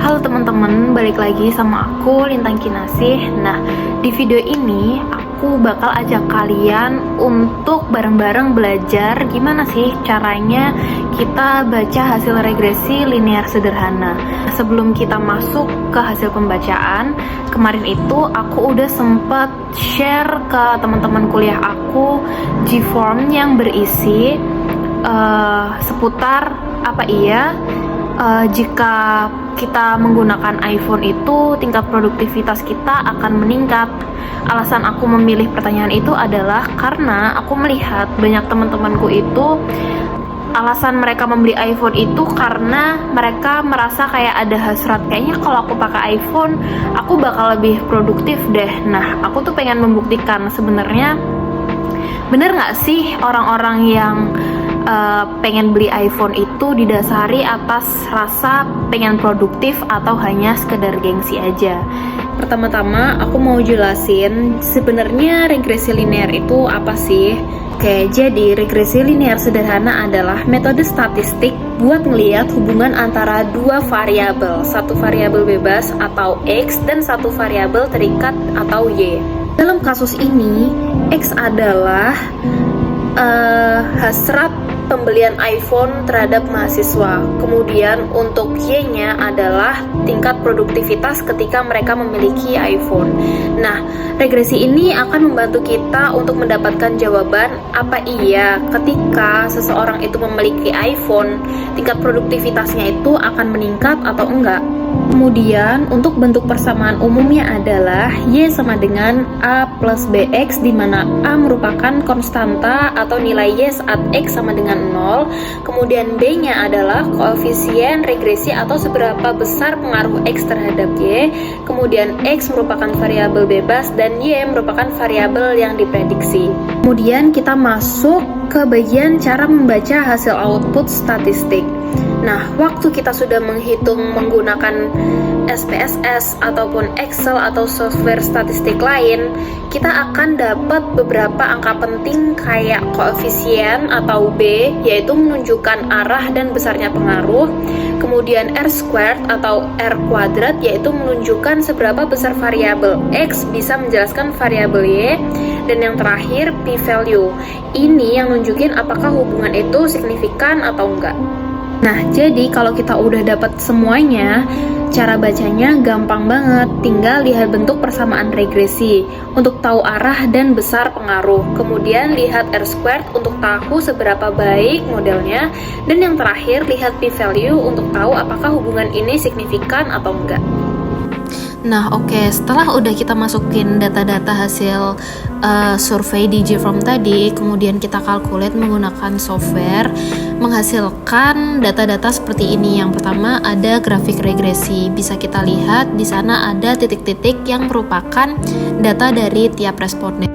Halo teman-teman, balik lagi sama aku Lintang Kinasih. Nah, di video ini aku bakal ajak kalian untuk bareng-bareng belajar gimana sih caranya kita baca hasil regresi linear sederhana. Sebelum kita masuk ke hasil pembacaan, kemarin itu aku udah sempet share ke teman-teman kuliah aku G-form yang berisi seputar apa iya jika kita menggunakan iPhone itu tingkat produktivitas kita akan meningkat. Alasan aku memilih pertanyaan itu adalah karena aku melihat banyak teman-temanku itu alasan mereka membeli iPhone itu karena mereka merasa kayak ada hasrat, kayaknya kalau aku pakai iPhone aku bakal lebih produktif deh. Nah, aku tuh pengen membuktikan sebenarnya bener nggak sih orang-orang yang pengen beli iPhone itu didasari atas rasa pengen produktif atau hanya sekedar gengsi aja. Pertama-tama aku mau jelasin sebenarnya regresi linear itu apa sih. Oke, jadi regresi linear sederhana adalah metode statistik buat ngelihat hubungan antara dua variabel, satu variabel bebas atau X dan satu variabel terikat atau Y. Dalam kasus ini, X adalah hasrat pembelian iPhone terhadap mahasiswa. Kemudian untuk Y-nya adalah tingkat produktivitas ketika mereka memiliki iPhone. Nah, regresi ini akan membantu kita untuk mendapatkan jawaban apa iya ketika seseorang itu memiliki iPhone, tingkat produktivitasnya itu akan meningkat atau enggak. Kemudian untuk bentuk persamaan umumnya adalah Y sama dengan A plus BX, di mana A merupakan konstanta atau nilai Y saat X sama dengan 0. Kemudian B-nya adalah koefisien regresi atau seberapa besar pengaruh X terhadap Y. Kemudian X merupakan variabel bebas dan Y merupakan variabel yang diprediksi. Kemudian kita masuk ke bagian cara membaca hasil output statistik. Nah, waktu kita sudah menghitung menggunakan SPSS ataupun Excel atau software statistik lain, kita akan dapat beberapa angka penting kayak koefisien atau B, yaitu menunjukkan arah dan besarnya pengaruh. Kemudian R squared atau R kuadrat, yaitu menunjukkan seberapa besar variabel X bisa menjelaskan variabel Y. Dan yang terakhir, p-value. Ini yang nunjukin apakah hubungan itu signifikan atau enggak. Nah, jadi kalau kita udah dapat semuanya, cara bacanya gampang banget. Tinggal lihat bentuk persamaan regresi untuk tahu arah dan besar pengaruh. Kemudian lihat R squared untuk tahu seberapa baik modelnya. Dan yang terakhir, lihat p-value untuk tahu apakah hubungan ini signifikan atau enggak. Nah, oke, setelah udah kita masukin data-data hasil survei di G-form tadi, kemudian kita calculate menggunakan software, menghasilkan data-data seperti ini. Yang pertama ada grafik regresi. Bisa kita lihat di sana ada titik-titik yang merupakan data dari tiap responden.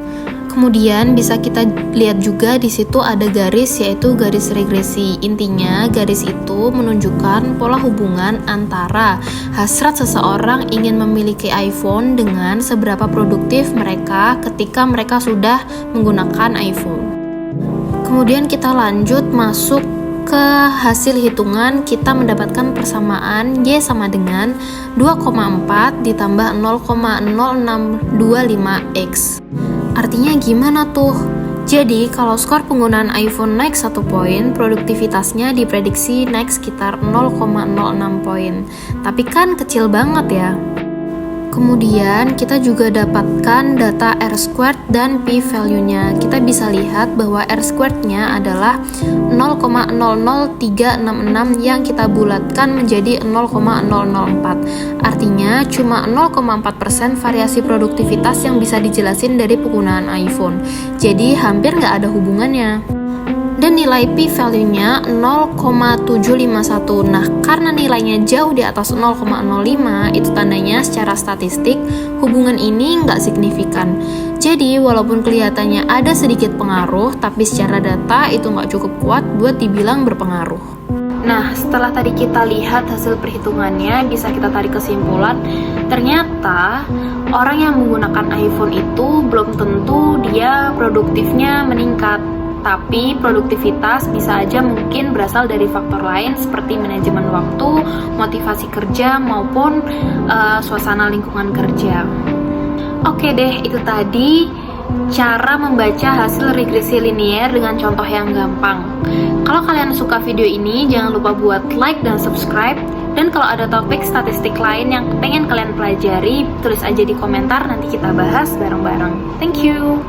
Kemudian bisa kita lihat juga di situ ada garis, yaitu garis regresi. Intinya garis itu menunjukkan pola hubungan antara hasrat seseorang ingin memiliki iPhone dengan seberapa produktif mereka ketika mereka sudah menggunakan iPhone. Kemudian kita lanjut masuk ke hasil hitungan. Kita mendapatkan persamaan Y sama dengan 2,4 ditambah 0,0625X. Artinya gimana tuh? Jadi kalau skor penggunaan iPhone naik 1 poin, produktivitasnya diprediksi naik sekitar 0,06 poin. Tapi kan kecil banget ya. Kemudian kita juga dapatkan data R squared dan p-value-nya. Kita bisa lihat bahwa R squared-nya adalah 0,00366 yang kita bulatkan menjadi 0,004. Artinya cuma 0,4% variasi produktivitas yang bisa dijelasin dari penggunaan iPhone. Jadi hampir nggak ada hubungannya. Dan nilai p-value-nya 0,751. Nah, karena nilainya jauh di atas 0,05, itu tandanya secara statistik hubungan ini nggak signifikan. Jadi, walaupun kelihatannya ada sedikit pengaruh, tapi secara data itu nggak cukup kuat buat dibilang berpengaruh. Nah, setelah tadi kita lihat hasil perhitungannya, bisa kita tarik kesimpulan, ternyata orang yang menggunakan iPhone itu belum tentu dia produktifnya meningkat. Tapi produktivitas bisa aja mungkin berasal dari faktor lain seperti manajemen waktu, motivasi kerja, maupun suasana lingkungan kerja. Oke deh, itu tadi cara membaca hasil regresi linier dengan contoh yang gampang. Kalau kalian suka video ini, jangan lupa buat like dan subscribe. Dan kalau ada topik statistik lain yang pengen kalian pelajari, tulis aja di komentar, nanti kita bahas bareng-bareng. Thank you!